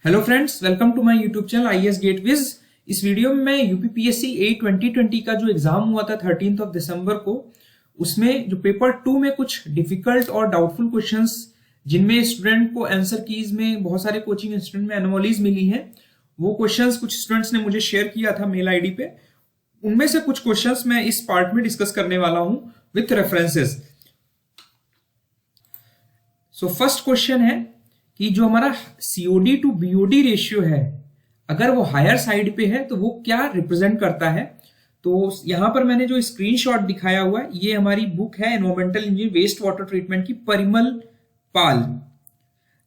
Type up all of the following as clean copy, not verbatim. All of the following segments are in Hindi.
Hello friends, welcome to my YouTube channel IAS gate whiz. इस वीडियो में मैं यूपीपीएससी ए 2020 का जो एग्जाम हुआ था 13 दिसंबर को, उसमें जो पेपर 2 में कुछ डिफिकल्ट और डाउटफुल क्वेश्चंस जिनमें स्टूडेंट को आंसर कीज में बहुत सारे कोचिंग इंस्टीट्यूट में एनोमलीज मिली हैं, वो क्वेश्चंस कुछ स्टूडेंट्स ने मुझे शेयर किया था मेल आईडी पे। उनमें से कुछ क्वेश्चंस मैं इस पार्ट में डिस्कस करने वाला हूं with references. So first question है कि जो हमारा सीओडी टू बीओडी रेशियो है, अगर वो हायर साइड पे है तो वो क्या रिप्रेजेंट करता है। तो यहां पर मैंने जो स्क्रीनशॉट दिखाया हुआ है, ये हमारी बुक है environmental engineering waste water treatment की, परिमल पाल,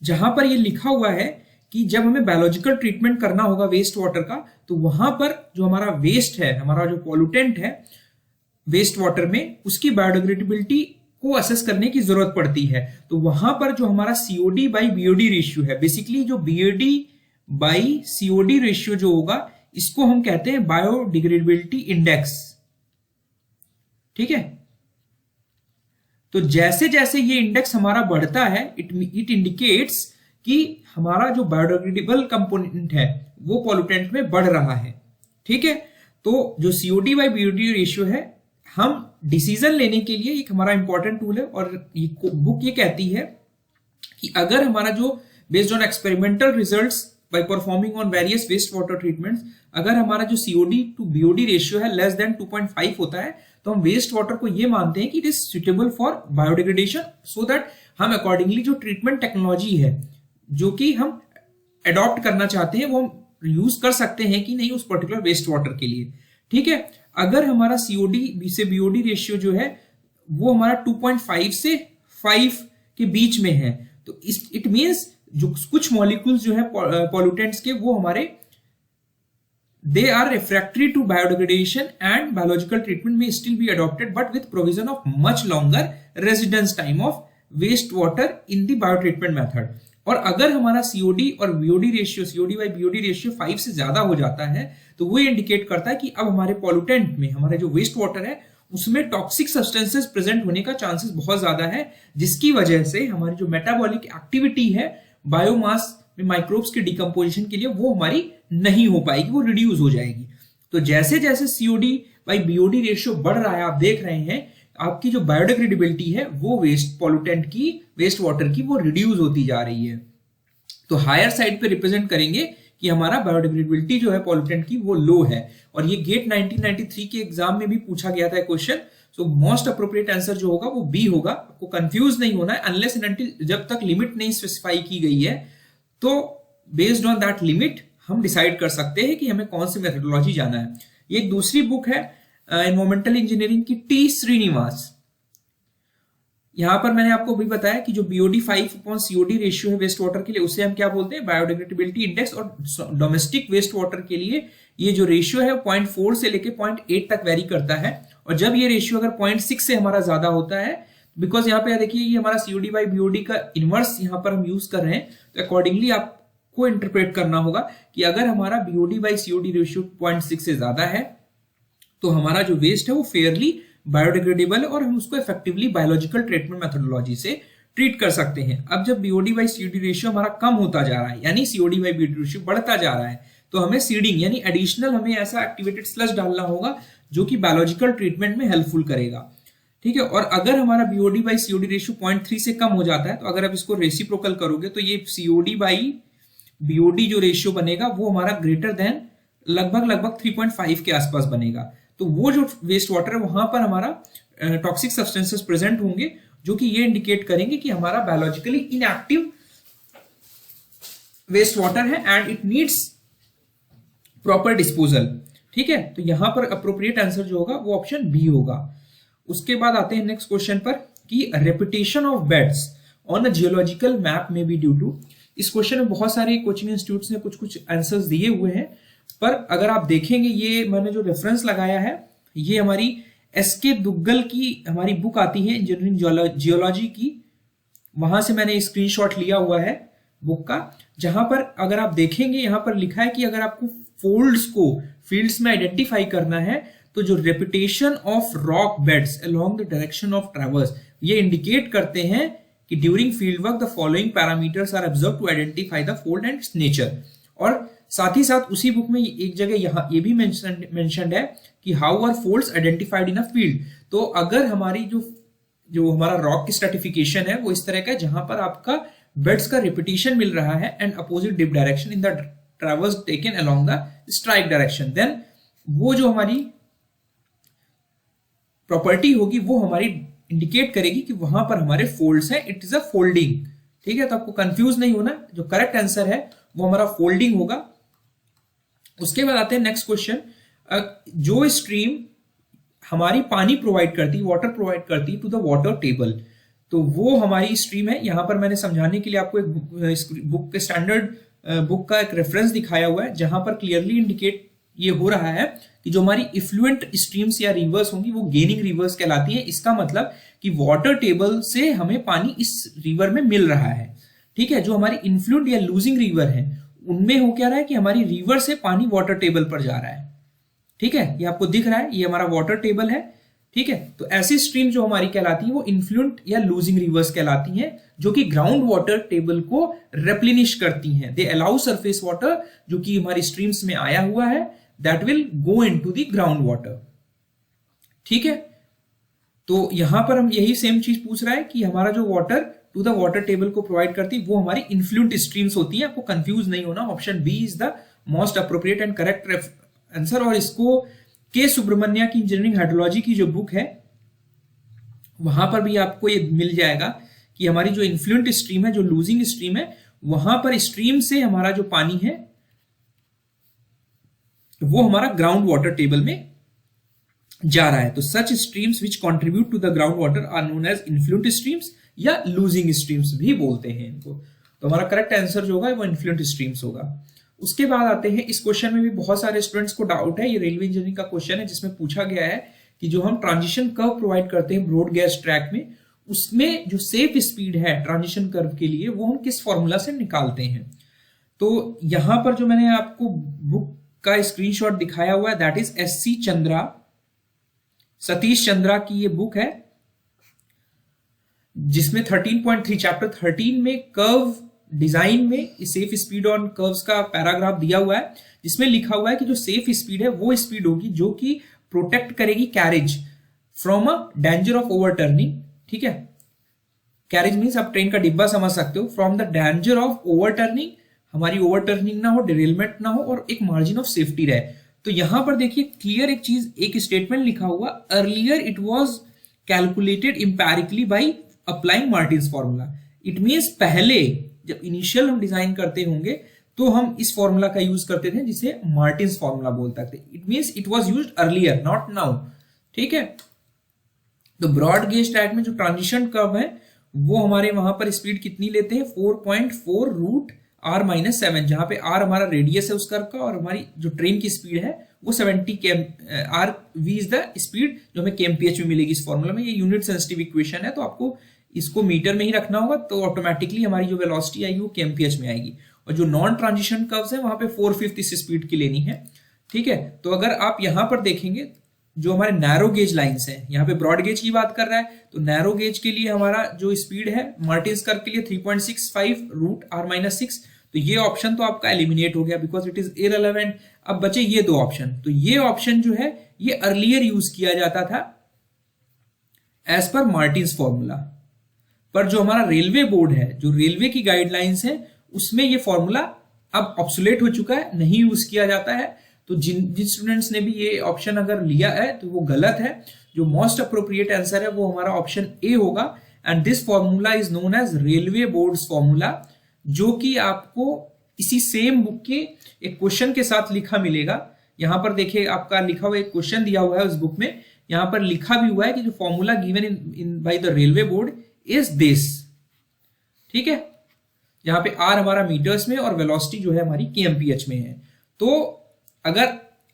जहां पर ये लिखा हुआ है कि जब हमें बायोलॉजिकल ट्रीटमेंट करना होगा वेस्ट वाटर का, तो वहां पर जो हमारा वेस्ट है, हमारा जो पॉल्यूटेंट है वेस्ट वाटर में, उसकी बायोडिग्रेडेबिलिटी को असेस करने की जरूरत पड़ती है। तो वहां पर जो हमारा सीओडी बाई बीओडी रेशियो है, बेसिकली जो बीओडी बाई सीओडी रेशियो जो होगा, इसको हम कहते हैं बायोडिग्रेडेबिलिटी इंडेक्स। ठीक है, तो जैसे जैसे ये इंडेक्स हमारा बढ़ता है, इट इंडिकेट्स कि हमारा जो बायोडिग्रेडेबल कंपोनेंट है वो पॉल्यूटेंट में बढ़ रहा है। ठीक है, तो जो सीओडी बाई बीओडी रेशियो है, हम डिसीजन लेने के लिए एक हमारा इंपॉर्टेंट टूल है। और बुक ये कहती है कि अगर हमारा जो based on experimental results by performing on various waste water treatments, अगर हमारा जो सीओडी टू बीओडी रेशियो है लेस देन 2.5 होता है, तो हम वेस्ट वाटर को ये मानते हैं कि it is suitable for biodegradation, so that हम अकॉर्डिंगली जो ट्रीटमेंट टेक्नोलॉजी है जो कि हम अडॉप्ट करना चाहते हैं, वो हम यूज कर सकते हैं कि नहीं उस पर्टिकुलर वेस्ट वाटर के लिए। ठीक है, अगर हमारा सीओडी से बीओडी रेशियो जो है वो हमारा 2.5 से 5 के बीच में है, तो इट मींस जो कुछ मॉलिक्यूल्स जो है पॉल्यूटेंट्स के, वो हमारे they are refractory to biodegradation and biological treatment में still be adopted but with provision of much longer residence time of waste water in the bio treatment method. और अगर हमारा सीओडी और BOD ratio, COD by BOD ratio 5 से ज्यादा हो जाता है, तो वो इंडिकेट करता है कि अब हमारे पॉल्यूटेंट में, हमारे जो वेस्ट वाटर है उसमें टॉक्सिक सब्सटेंसेस प्रेजेंट होने का चांसेस बहुत ज्यादा है, जिसकी वजह से हमारी जो मेटाबॉलिक एक्टिविटी है बायोमास में माइक्रोब्स के डिकम्पोजिशन के लिए, वो हमारी नहीं हो पाएगी, वो रिड्यूस हो जाएगी। तो जैसे जैसे सीओडी बाई बीओडी रेशियो बढ़ रहा है, आप देख रहे हैं आपकी जो बायोडिग्रेडेबिलिटी है वो वेस्ट पॉल्यूटेंट की, वेस्ट वाटर की, वो रिड्यूस होती जा रही है। तो हायर साइड पे रिप्रेजेंट करेंगे कि हमारा बायोडिग्रेडेबिलिटी जो है पॉल्यूटेंट की वो लो है। और ये गेट 1993 के एग्जाम में भी पूछा गया था question. So most appropriate answer जो होगा वो बी होगा। आपको कंफ्यूज नहीं होना है, अनलेस एंड अनटिल जब तक लिमिट नहीं स्पेसिफाई की गई है, तो बेस्ड ऑन दैट लिमिट हम डिसाइड कर सकते हैं कि हमें कौन सी मेथोडोलॉजी जाना है। ये एक दूसरी बुक है एनवायरमेंटल इंजीनियरिंग की, टी श्रीनिवास। यहां पर मैंने आपको भी बताया कि जो बीओडी 5/COD रेशियो है वेस्ट वाटर के लिए, उसे हम क्या बोलते हैं, बायोडिग्रेडेबिलिटी इंडेक्स। और डोमेस्टिक वेस्ट वाटर के लिए ये जो रेशियो है 0.4 से लेके 0.8 तक वेरी करता है। और जब ये रेशियो अगर 0.6 से हमारा ज्यादा होता है, बिकॉज यहाँ पे देखिए ये हमारा सीओडी बाई बीओडी का इनवर्स यहाँ पर हम यूज कर रहे हैं, तो अकॉर्डिंगली आपको इंटरप्रेट करना होगा कि अगर हमारा बीओडी बाई सीओडी रेशियो 0.6 से ज्यादा है, तो हमारा जो वेस्ट है वो फेयरली बायोडिग्रेडेबल और हम उसको इफेक्टिवली बायोलॉजिकल ट्रीटमेंट मेथोडोलॉजी से ट्रीट कर सकते हैं। अब जब बीओडी बाई सीओडी रेशियो हमारा कम होता जा रहा है, यानी सीओडी बाई बीओडी रेशियो बढ़ता जा रहा है, तो हमें सीडिंग यानी एडिशनल हमें ऐसा एक्टिवेटेड स्लज डालना होगा जो कि बायोलॉजिकल ट्रीटमेंट में हेल्पफुल करेगा। ठीक है, और अगर हमारा बीओडी बाई सीओडी रेशियो 0.3 से कम हो जाता है, तो अगर आप इसको रेसिप्रोकल करोगे, तो ये सीओडी बाई बीओडी जो रेशियो बनेगा वो हमारा ग्रेटर देन लगभग 3.5 के आसपास बनेगा। तो वो जो वेस्ट वाटर है वहां पर हमारा टॉक्सिक सब्सटेंसेस प्रेजेंट होंगे, जो कि ये इंडिकेट करेंगे कि हमारा बायोलॉजिकली इनएक्टिव वेस्ट वाटर है and it needs proper disposal. ठीक है, तो यहां पर अप्रोप्रिएट आंसर जो होगा वो ऑप्शन बी होगा। उसके बाद आते हैं नेक्स्ट क्वेश्चन पर कि reputation of beds on a geological map में बी ड्यू टू। इस क्वेश्चन में बहुत सारे कोचिंग इंस्टीट्यूट्स ने कुछ आंसर्स दिए हुए हैं, पर अगर आप देखेंगे, ये मैंने जो रेफरेंस लगाया है ये हमारी एसके दुग्गल की हमारी बुक आती है इंजीनियरिंग जियोलॉजी की, वहां से मैंने स्क्रीनशॉट लिया हुआ है बुक का, जहां पर अगर आप देखेंगे यहां पर लिखा है कि अगर आपको फोल्ड्स को फील्ड्स में आइडेंटिफाई करना है, तो जो repetition of rock beds along the direction of traverse, ये इंडिकेट करते हैं कि during field work the following parameters are observe to identify the fold and nature. और साथ ही साथ उसी बुक में एक जगह यहाँ ये भी मेंशन्ड है कि how are folds identified in a field. तो अगर हमारी जो हमारा रॉक की स्ट्रैटिफिकेशन है वो इस तरह का है जहां पर आपका बेड्स का रिपीटिशन मिल रहा है and opposite dip direction in the traverse taken along the strike direction, then वो जो हमारी प्रॉपर्टी होगी वो हमारी इंडिकेट करेगी कि वहां पर हमारे फोल्ड्स हैं, इट इज अ फोल्डिंग। ठीक है, तो आपको कंफ्यूज नहीं होना, जो करेक्ट आंसर है वो हमारा फोल्डिंग होगा। उसके बाद आते हैं नेक्स्ट क्वेश्चन, जो स्ट्रीम हमारी पानी प्रोवाइड करती, वाटर प्रोवाइड करती टू द वाटर टेबल, तो वो हमारी स्ट्रीम है। यहां पर मैंने समझाने के लिए आपको एक बुक के स्टैंडर्ड बुक का एक रेफरेंस दिखाया हुआ है जहां पर क्लियरली इंडिकेट ये हो रहा है कि जो हमारी इफ्लुएंट स्ट्रीम्स या रिवर्स होंगी वो गेनिंग रिवर्स कहलाती है। इसका मतलब कि वाटर टेबल से हमें पानी इस रिवर में मिल रहा है। ठीक है, जो हमारी इन्फ्लुएंट या लूजिंग रिवर है उनमें हो क्या रहा है कि हमारी रिवर से पानी वाटर टेबल पर जा रहा है। ठीक है, ये आपको दिख रहा है, ये हमारा वाटर टेबल है। ठीक है, तो ऐसी स्ट्रीम जो हमारी कहलाती है वो इन्फ्लुएंट या लूजिंग रिवर्स कहलाती हैं, जो कि ग्राउंड वाटर टेबल को रेप्लिनिश करती हैं। दे अलाउ सरफेस वाटर जो कि हमारी स्ट्रीम्स में आया हुआ है that will go into the ground water. ठीक है, तो यहां पर हम यही सेम चीज पूछ रहा है कि हमारा जो water to the water table को प्रोवाइड करती वो हमारी इन्फ्लुएंट स्ट्रीम्स होती है। आपको कंफ्यूज नहीं होना, option B is the most appropriate and correct answer. और इसको के सुब्रमण्या की इंजीनियरिंग हाइड्रोलॉजी की जो बुक है वहां पर भी आपको ये मिल जाएगा कि हमारी जो इन्फ्लुएंट स्ट्रीम है, जो लूजिंग स्ट्रीम है, वहां पर स्ट्रीम से हमारा जो पानी है वो हमारा ग्राउंड वाटर टेबल में जा रहा है। तो such streams which contribute to the ground water are known as influent streams या लूजिंग स्ट्रीम्स भी बोलते हैं इनको। तो हमारा करेक्ट आंसर जो होगा वो इन्फ्लुएंट स्ट्रीम्स होगा। उसके बाद आते हैं, इस क्वेश्चन में भी बहुत सारे स्टूडेंट्स को डाउट है, ये रेलवे इंजीनियरिंग का क्वेश्चन है जिसमें पूछा गया है कि जो हम ट्रांजिशन कर्व प्रोवाइड करते हैं ब्रॉड गेज ट्रैक में, उसमें जो सेफ स्पीड है ट्रांजिशन कर्व के लिए वो हम किस फॉर्मूला से निकालते हैं। तो यहां पर जो मैंने आपको बुक का स्क्रीनशॉट दिखाया हुआ है that is SC Chandra, Satish Chandra की ये बुक है जिसमें 13.3 चैप्टर 13 में कर्व डिजाइन में सेफ स्पीड ऑन कर्व्स का पैराग्राफ दिया हुआ है, जिसमें लिखा हुआ है कि जो सेफ स्पीड है वो स्पीड होगी जो कि प्रोटेक्ट करेगी carriage from a danger of overturning. ठीक है, कैरेज मीन्स आप ट्रेन का डिब्बा समझ सकते हो, from the danger of overturning, हमारी ओवरटर्निंग ना हो, डिरेलमेंट ना हो और एक मार्जिन ऑफ सेफ्टी रहे। तो यहां पर देखिए क्लियर एक चीज, एक स्टेटमेंट लिखा हुआ, earlier it was calculated empirically by applying Martin's formula. It means पहले जब इनिशियल हम डिजाइन करते होंगे तो हम इस फॉर्मूला का यूज करते थे जिसे मार्टिन्स फॉर्मूला बोलते थे। It means it was used earlier not now. ठीक है, तो ब्रॉड गेज ट्रैक में जो ट्रांजिशन कर्व है वो हमारे वहां पर स्पीड कितनी लेते हैं 4.4 रूट R-7, जहां पे R हमारा रेडियस है उस कर्व का और हमारी जो ट्रेन की स्पीड है वो 70 RV इज द स्पीड जो हमें kmph में मिलेगी इस फॉर्मूला में। ये यूनिट सेंसिटिव इक्वेशन है तो आपको इसको मीटर में ही रखना होगा, तो ऑटोमेटिकली हमारी जो वेलोसिटी आएगी वो kmph में आएगी। और जो नॉन ट्रांजिशन कर्व्स है वहां पे 4/5 इस स्पीड की लेनी है। ठीक है, तो अगर आप यहां पर देखेंगे जो हमारे नैरो गेज लाइंस हैं, यहाँ पे ब्रॉड गेज की बात कर रहा है, तो नैरो गेज के लिए हमारा जो स्पीड है मार्टिन्स कर्व के लिए 3.65 रूट R-6, तो ये ऑप्शन तो आपका एलिमिनेट हो गया बिकॉज इट इज इररिलेवेंट। अब बचे ये दो ऑप्शन, तो ये ऑप्शन जो है ये अर्लियर यूज किया जाता था एज पर मार्टिन्स फॉर्मूला, पर जो हमारा रेलवे बोर्ड है, जो रेलवे की गाइडलाइंस है, उसमें ये फॉर्मूला अब ऑब्सोलेट हो चुका है, नहीं यूज किया जाता है। तो जिन स्टूडेंट्स ने भी ये ऑप्शन अगर लिया है तो वो गलत है। जो मोस्ट अप्रोप्रिएट आंसर है वो हमारा ऑप्शन ए होगा, and this formula is known as railway boards formula, जो कि आपको इसी सेम बुक के एक क्वेश्चन के साथ लिखा मिलेगा। यहां पर देखिए आपका लिखा हुआ एक क्वेश्चन दिया हुआ है उस बुक में, यहां पर लिखा भी हुआ है कि जो formula given in by the railway board is this. ठीक है, यहां पे आर हमारा मीटर्स में और वेलोसिटी जो है हमारी kmph में है। तो अगर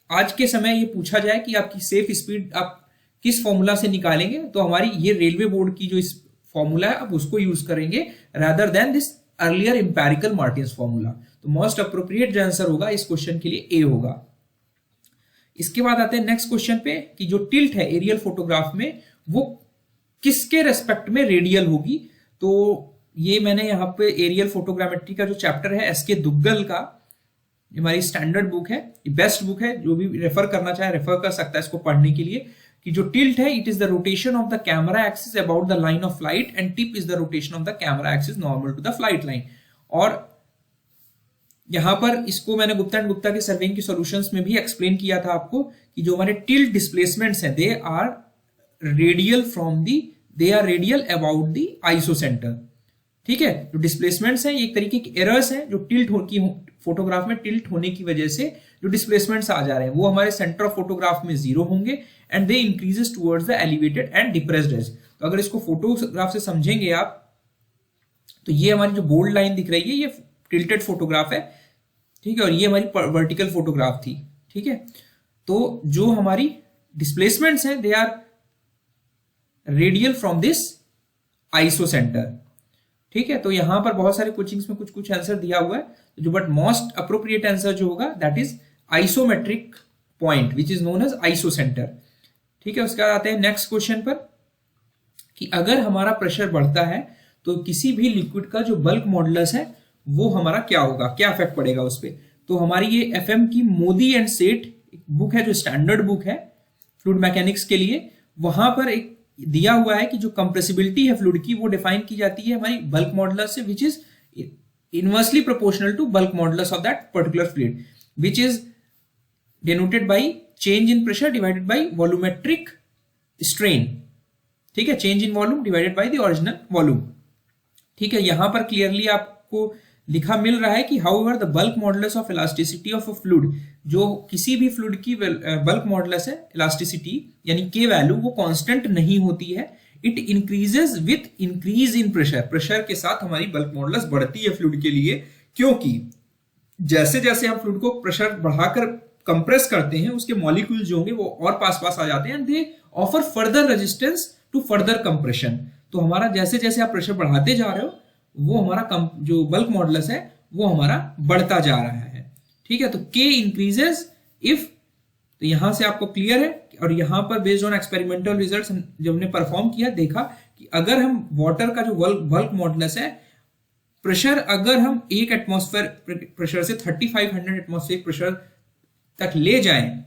आज के समय ये पूछा जाए कि आपकी सेफ स्पीड आप किस फॉर्मूला से निकालेंगे, तो हमारी ये रेलवे बोर्ड की जो इस फॉर्मूला है आप उसको यूज करेंगे rather than this earlier empirical Martins formula. तो मोस्ट अप्रोप्रिएट जो आंसर होगा इस क्वेश्चन के लिए ए होगा। इसके बाद आते हैं नेक्स्ट क्वेश्चन पे कि जो टिल्ट है एरियल फोटोग्राफ में वो किसके रेस्पेक्ट में रेडियल होगी। तो ये मैंने यहाँ पे एरियल फोटोग्रामेट्री का जो चैप्टर है एसके दुग्गल का, हमारी स्टैंडर्ड बुक है, बेस्ट बुक है, जो भी रेफर करना चाहे रेफर कर सकता है इसको पढ़ने के लिए। कि जो टिल्ट है it is the rotation of the camera axis about the line of flight and tip is the rotation of the camera axis normal to the flight line. और यहां पर इसको मैंने गुप्ता एंड गुप्ता के सर्वेइंग के सॉल्यूशंस में भी एक्सप्लेन किया था आपको कि जो हमारे टिल्ट डिस्प्लेसमेंट्स हैं they are radial about the iso center. ठीक है, जो डिस्प्लेसमेंट्स हैं ये एक तरीके की एरर्स हैं जो फोटोग्राफ में टिल्ट होने की वजह से जो डिस्प्लेसमेंट्स आ जा रहे हैं वो हमारे सेंटर ऑफ फोटोग्राफ में 0 होंगे and they increases towards the elevated and depressed edge. तो अगर इसको फोटोग्राफ से समझेंगे आप तो ये हमारी जो बोल्ड लाइन दिख रही है ये टिल्टेड फोटोग्राफ है। ठीक है, और ये हमारी वर्टिकल फोटोग्राफ थी। ठीक है, तो जो हमारी डिस्प्लेसमेंट्स हैं they are radial from this iso center. ठीक है, तो यहां पर बहुत सारे कोचिंग्स में कुछ आंसर दिया हुआ है, जो बट मोस्ट अप्रोप्रिएट आंसर जो होगा that is isometric point which is known as iso center. ठीक है, उसके बाद आते हैं नेक्स्ट क्वेश्चन पर कि अगर हमारा प्रेशर बढ़ता है तो किसी भी लिक्विड का जो बल्क मॉडुलस है वो हमारा क्या होगा, क्या इफेक्ट पड़ेगा उस पर। तो हमारी ये एफएम की मोदी एंड सेठ बुक है जो स्टैंडर्ड बुक है फ्लूइड मैकेनिक्स के लिए, वहां पर एक दिया हुआ है कि जो कंप्रेसिबिलिटी है फ्लूइड की वो डिफाइन की जाती है हमारी बल्क मॉडुलस से which is inversely proportional to bulk modulus of that particular fluid which is denoted by change in pressure divided by volumetric strain. ठीक है, change in volume divided by the original volume. ठीक है, यहां पर क्लियरली आपको लिखा मिल रहा है कि however the bulk modulus of elasticity of a fluid, जो किसी भी फ्लूइड की बल्क मॉडुलस है इलास्टिसिटी यानी के वैल्यू वो कांस्टेंट नहीं होती है, it increases with increase in pressure. Pressure के साथ हमारी बल्क मॉडुलस बढ़ती है फ्लूइड के लिए, क्योंकि जैसे जैसे हम फ्लूइड को प्रेशर बढ़ाकर कंप्रेस करते हैं उसके मॉलिक्यूल्स जो होंगे वो और पास पास आ जाते हैं and they offer further resistance to further compression. तो हमारा जैसे जैसे आप प्रेशर बढ़ाते जा रहे हो वो हमारा जो बल्क मॉडुलस है वो हमारा बढ़ता जा रहा है। ठीक है, तो K इंक्रीजेस इफ, तो यहां से आपको क्लियर है। और यहां पर बेस्ड ऑन एक्सपेरिमेंटल रिजल्ट्स जब हमने परफॉर्म किया देखा कि अगर हम वाटर का जो बल्क मॉडुलस है प्रेशर अगर हम 1 एटमॉस्फेयर प्रेशर से 3500 एटमॉस्फेरिक प्रेशर तक ले जाएं,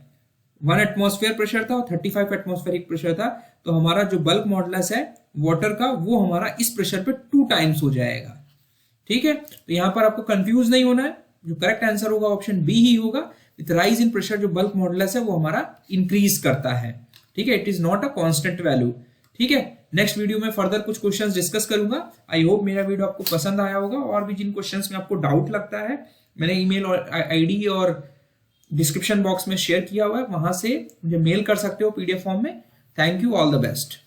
1 एटमॉस्फेयर प्रेशर था और 35 एटमॉस्फेरिक प्रेशर था, तो हमारा जो बल्क मॉडुलस है वाटर का वो हमारा इस प्रेशर पे 2 टाइम्स हो जाएगा। ठीक है, तो यहां पर आपको कंफ्यूज नहीं होना है, जो करेक्ट आंसर होगा ऑप्शन बी ही होगा। विथ राइज इन प्रेशर जो बल्क मॉडुलस है वो हमारा इंक्रीज करता है। ठीक है, it is not a constant value. ठीक है, नेक्स्ट वीडियो में फर्दर कुछ क्वेश्चंस डिस्कस करूंगा। आई होप मेरा वीडियो आपको पसंद आया होगा, और भी जिन क्वेश्चंस में आपको डाउट लगता है मैंने ईमेल और आईडी और डिस्क्रिप्शन बॉक्स में शेयर किया हुआ है, वहां से मुझे मेल कर सकते हो पीडीएफ फॉर्म में। Thank you, all the best.